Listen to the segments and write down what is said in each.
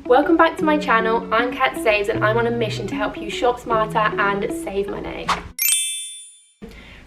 Welcome back to my channel. I'm Kat Saves and I'm on a mission to help you shop smarter and save money.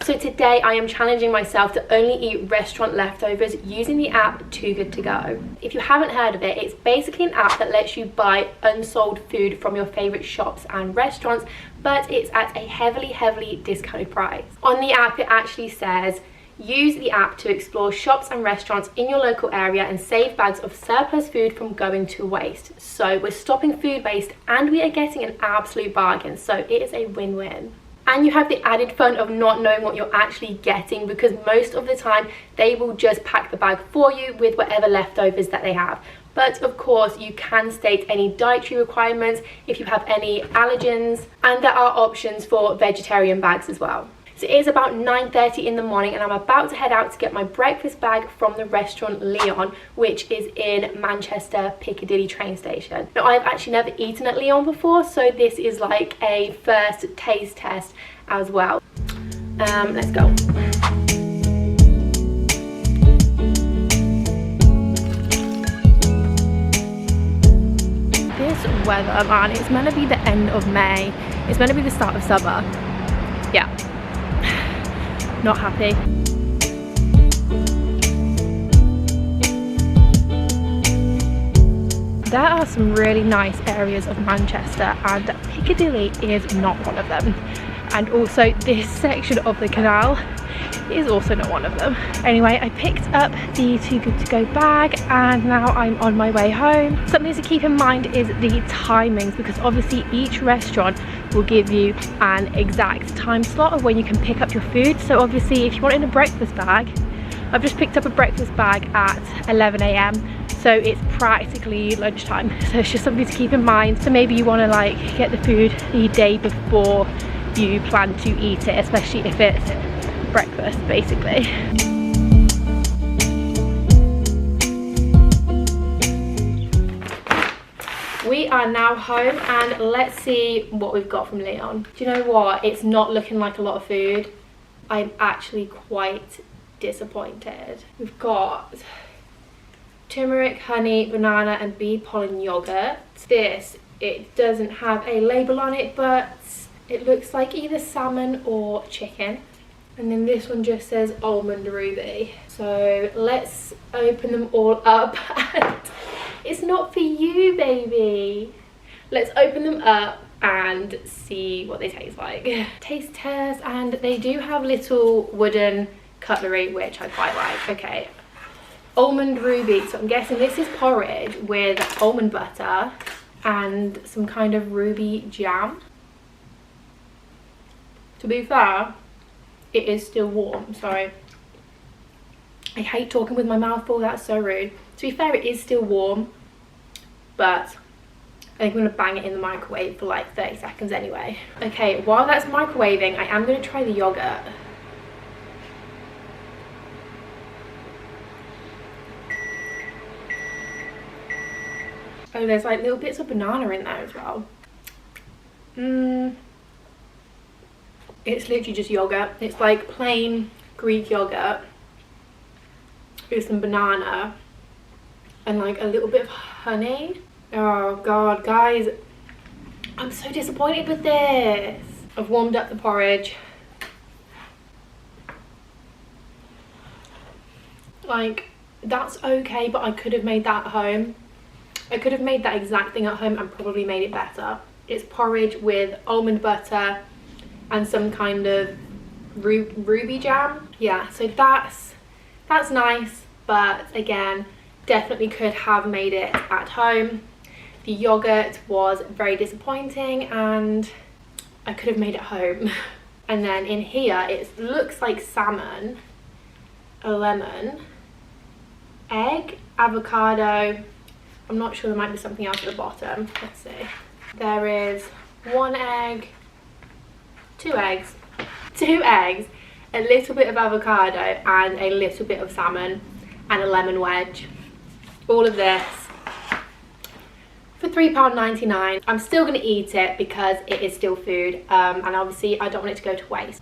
So today I am challenging myself to only eat restaurant leftovers using the app Too Good To Go. If you haven't heard of it, it's basically an app that lets you buy unsold food from your favourite shops and restaurants, but it's at a heavily discounted price. On the app it actually says, use the app to explore shops and restaurants in your local area and save bags of surplus food from going to waste. So we're stopping food waste and we are getting an absolute bargain, so it is a win-win. And you have the added fun of not knowing what you're actually getting, because most of the time they will just pack the bag for you with whatever leftovers that they have. But of course you can state any dietary requirements if you have any allergens, and there are options for vegetarian bags as well. So it is about 9:30 in the morning and I'm about to head out to get my breakfast bag from the restaurant Leon, which is in Manchester Piccadilly train station. Now I've actually never eaten at Leon before, so this is like a first taste test as well. Let's go. This weather, man, it's meant to be the end of May. It's meant to be the start of summer. Yeah. Not happy. There are some really nice areas of Manchester and Piccadilly is not one of them. And also this section of the canal is also not one of them. Anyway, I picked up the Too Good To Go bag and now I'm on my way home. Something to keep in mind is the timings, because obviously each restaurant will give you an exact time slot of when you can pick up your food. So obviously if you want in a breakfast bag, I've just picked up a breakfast bag at 11 AM, so it's practically lunchtime. So it's just something to keep in mind. So maybe you want to like get the food the day before you plan to eat it, especially if it's breakfast basically. We are now home and let's see what we've got from Leon. Do you know what? It's not looking like a lot of food. I'm actually quite disappointed. We've got turmeric, honey, banana and bee pollen yogurt. This, it doesn't have a label on it, but it looks like either salmon or chicken. And then this one just says almond ruby. So let's open them all up. And it's not for you, baby. Let's open them up and see what they taste like. Taste test, and they do have little wooden cutlery, which I quite like. Okay, almond ruby. So I'm guessing this is porridge with almond butter and some kind of ruby jam. To be fair, it is still warm. Sorry, I hate talking with my mouth full, that's so rude. To be fair, it is still warm, but I think I'm gonna bang it in the microwave for like 30 seconds anyway. Okay, while that's microwaving, I am gonna try the yogurt. Oh, there's like little bits of banana in there as well. It's literally just yogurt. It's like plain Greek yogurt with some banana and like a little bit of honey. Oh god, guys, I'm so disappointed with this. I've warmed up the porridge. Like, that's okay, but I could have made that at home. I could have made that exact thing at home and probably made it better. It's porridge with almond butter and some kind of ruby jam. Yeah, so that's nice, but again, definitely could have made it at home. The yogurt was very disappointing and I could have made it home. And then in here, it looks like salmon, a lemon, egg, avocado. I'm not sure, there might be something else at the bottom. Let's see. There is 1 egg, 2 eggs, a little bit of avocado and a little bit of salmon and a lemon wedge. All of this for £3.99. I'm still going to eat it because it is still food, and obviously I don't want it to go to waste.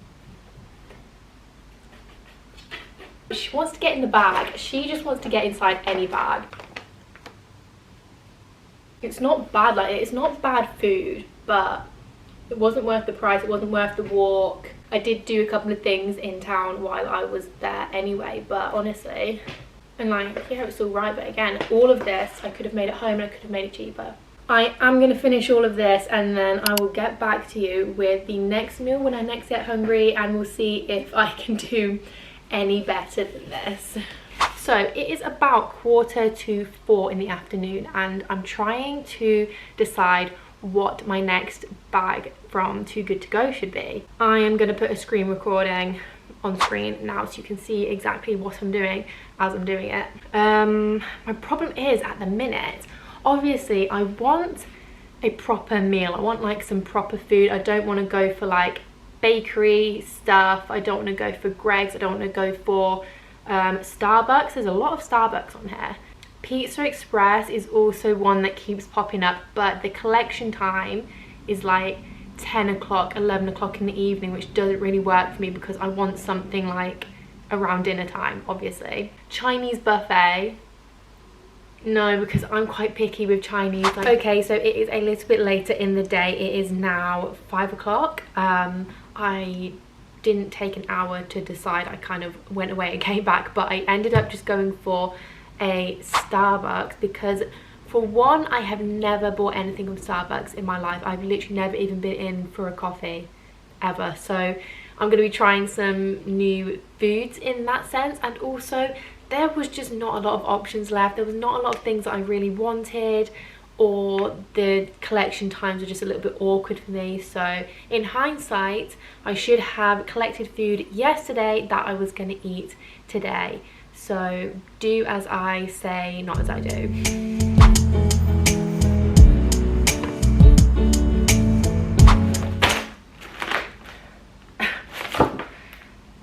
She wants to get in the bag. She just wants to get inside any bag. It's not bad, like it's not bad food, but it wasn't worth the price, it wasn't worth the walk. I did do a couple of things in town while I was there anyway, but honestly, and like, yeah, it's all right, but again, all of this I could have made at home and I could have made it cheaper. I am going to finish all of this and then I will get back to you with the next meal when I next get hungry, and we'll see if I can do any better than this. So it is about 3:45 in the afternoon and I'm trying to decide what my next bag from Too Good To Go should be. I am going to put a screen recording on screen now so you can see exactly what I'm doing as I'm doing it. My problem is at the minute, obviously I want a proper meal. I want like some proper food. I don't want to go for like bakery stuff. I don't want to go for Greggs. I don't want to go for Starbucks. There's a lot of Starbucks on here. Pizza Express is also one that keeps popping up, but the collection time is like 10 o'clock, 11 o'clock in the evening, which doesn't really work for me because I want something like around dinner time, obviously. Chinese buffet, no, because I'm quite picky with Chinese. Like, okay, so it is a little bit later in the day. It is now 5 o'clock. I didn't take an hour to decide. I kind of went away and came back, but I ended up just going for a Starbucks because, for one, I have never bought anything from Starbucks in my life. I've literally never even been in for a coffee ever, so I'm going to be trying some new foods in that sense. And also there was just not a lot of options left. There was not a lot of things that I really wanted, or the collection times were just a little bit awkward for me. So in hindsight, I should have collected food yesterday that I was going to eat today. So do as I say, not as I do.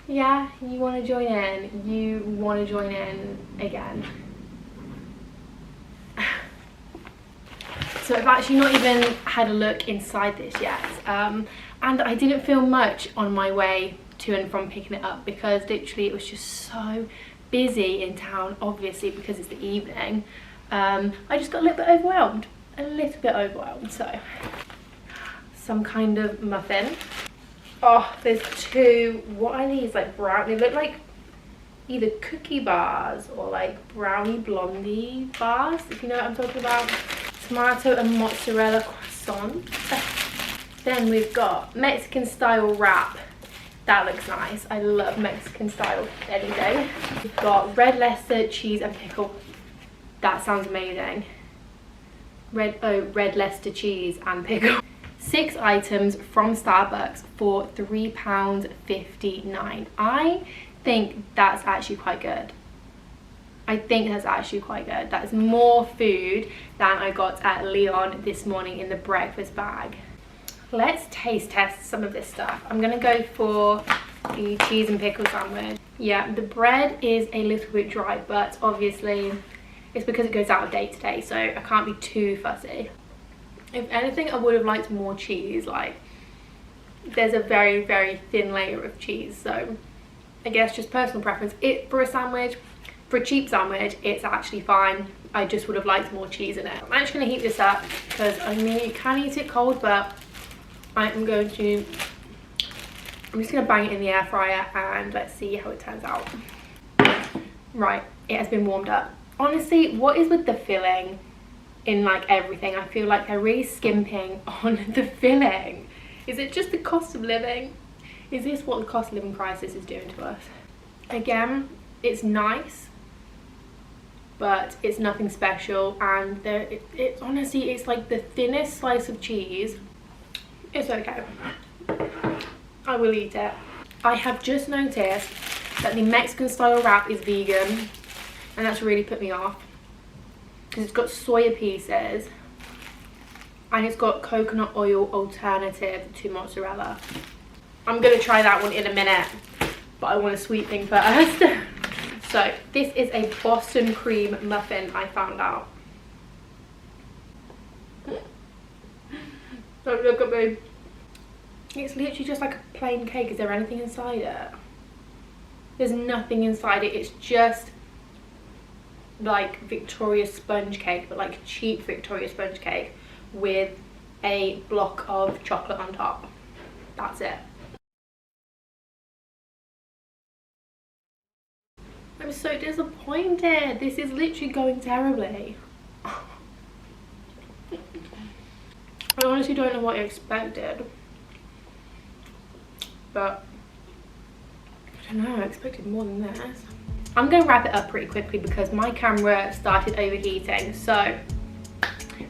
Yeah, you want to join in? You want to join in again? So I've actually not even had a look inside this yet, and I didn't film much on my way to and from picking it up because literally it was just so busy in town, obviously because it's the evening. I just got a little bit overwhelmed. So some kind of muffin. Oh, there's two. What are these? Like brown, they look like either cookie bars or like brownie blondie bars, if you know what I'm talking about. Tomato and mozzarella croissant. Then we've got Mexican style wrap. That looks nice. I love Mexican style any day. We've got red Leicester cheese and pickle. That sounds amazing. Red Leicester cheese and pickle. 6 items from Starbucks for £3.59. I think that's actually quite good. That is more food than I got at Leon this morning in the breakfast bag. Let's taste test some of this stuff. I'm gonna go for the cheese and pickle sandwich. Yeah, the bread is a little bit dry, but obviously it's because it goes out of date today, so I can't be too fussy. If anything, I would have liked more cheese. Like, there's a very, very thin layer of cheese, so I guess just personal preference. For a sandwich, for a cheap sandwich, it's actually fine. I just would have liked more cheese in it. I'm actually gonna heat this up because I mean you can eat it cold, but I'm just gonna bang it in the air fryer and let's see how it turns out. Right, it has been warmed up. Honestly, what is with the filling in like everything? I feel like they're really skimping on the filling. Is it just the cost of living? Is this what the cost of living crisis is doing to us? Again, it's nice, but it's nothing special, and it honestly, it's like the thinnest slice of cheese. It's okay, I will eat it. I have just noticed that the Mexican style wrap is vegan, and that's really put me off because it's got soya pieces and it's got coconut oil alternative to mozzarella. I'm gonna try that one in a minute, but I want a sweet thing first. So this is a Boston cream muffin, I found out. Don't look at me. It's literally just like a plain cake. Is there anything inside it? There's nothing inside it. It's just like Victoria sponge cake, but like cheap Victoria sponge cake with a block of chocolate on top. That's it. I'm so disappointed. This is literally going terribly. I honestly don't know what I expected, but I don't know, I expected more than this. I'm going to wrap it up pretty quickly because my camera started overheating. So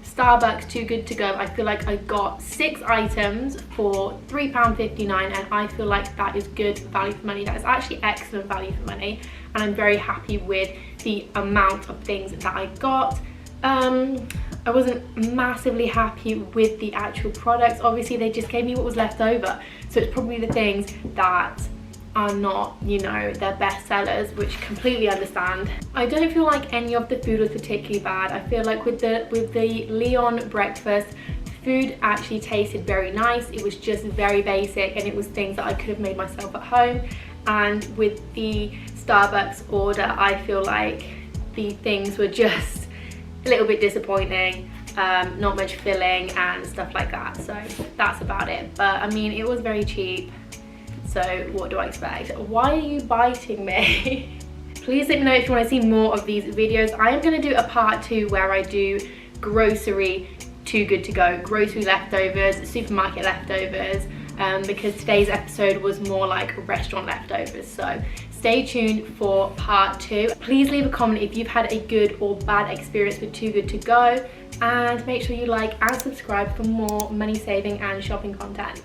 Starbucks Too Good To Go, I feel like I got 6 items for £3.59, and I feel like that is good value for money. That is actually excellent value for money, and I'm very happy with the amount of things that I got. I wasn't massively happy with the actual products. Obviously they just gave me what was left over, so it's probably the things that are not, you know, their best sellers, which completely understand. I don't feel like any of the food was particularly bad. I feel like with the Leon breakfast, food actually tasted very nice. It was just very basic, and it was things that I could have made myself at home. And with the Starbucks order, I feel like the things were just a little bit disappointing. Not much filling and stuff like that, so that's about it. But I mean, it was very cheap, so what do I expect? Why are you biting me? Please let me know if you want to see more of these videos. I am going to do a part 2 where I do grocery Too Good To Go, grocery leftovers, supermarket leftovers, because today's episode was more like restaurant leftovers. So stay tuned for part 2. Please leave a comment if you've had a good or bad experience with Too Good To Go, and make sure you like and subscribe for more money saving and shopping content.